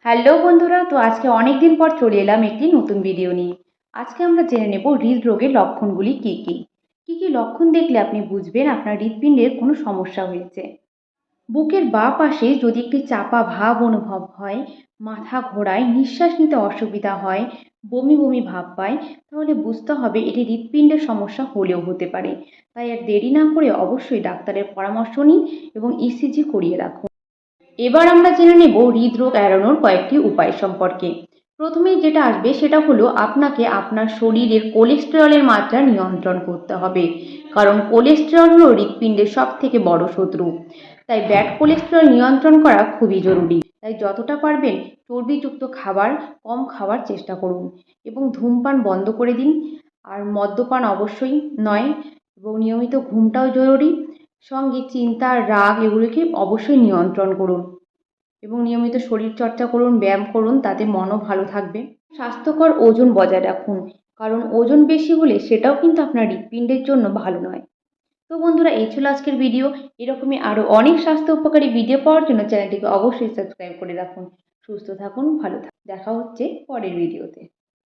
Hello বন্ধুরা, তো আজকে অনেক দিন পর চলে এলাম একটি নতুন ভিডিও নিয়ে। আজকে আমরা জেনে নেব হৃদরোগের লক্ষণগুলি কী কী। কী কী লক্ষণ দেখলে আপনি বুঝবেন আপনার হৃৎপিণ্ডের কোনো সমস্যা হয়েছে। বুকের বাঁ পাশে যদি একটি চাপা ভাব অনুভব হয়, মাথা ঘোরায়, নিঃশ্বাস নিতে অসুবিধা হয়, বমি বমি ভাব পায়, তাহলে বুঝতে হবে এটি হৃৎপিণ্ডের সমস্যা হলেও হতে পারে। তাই আর দেরি না করে অবশ্যই ডাক্তারের পরামর্শ নিন এবং ইসিজি করিয়ে রাখুন। এবার আমরা জেনে নেব হৃদরোগ এড়ানোর কয়েকটি উপায় সম্পর্কে। প্রথমেই যেটা আসবে সেটা হলো আপনাকে আপনার শরীরের কোলেস্টেরলের মাত্রা নিয়ন্ত্রণ করতে হবে, কারণ কোলেস্টেরল হলো হৃৎপিণ্ডের সব থেকে বড় শত্রু। তাই ব্যাড কোলেস্টেরল নিয়ন্ত্রণ করা খুবই জরুরি। তাই যতটা পারবেন চর্বিযুক্ত খাবার কম খাওয়ার চেষ্টা করুন এবং ধূমপান বন্ধ করে দিন। আর মদ্যপান অবশ্যই নয়, এবং নিয়মিত ঘুমটাও জরুরি। সঙ্গে চিন্তা, রাগ এগুলোকে অবশ্যই নিয়ন্ত্রণ করুন এবং নিয়মিত শরীরচর্চা করুন, ব্যায়াম করুন, তাতে মনও ভালো থাকবে। স্বাস্থ্যকর ওজন বজায় রাখুন, কারণ ওজন বেশি হলে সেটাও কিন্তু আপনার হৃৎপিণ্ডের জন্য ভালো নয়। তো বন্ধুরা, এই ছিল আজকের ভিডিও। এরকমই আরও অনেক স্বাস্থ্য উপকারী ভিডিও পাওয়ার জন্য চ্যানেলটিকে অবশ্যই সাবস্ক্রাইব করে রাখুন। সুস্থ থাকুন, ভালো থাকুন। দেখা হচ্ছে পরের ভিডিওতে।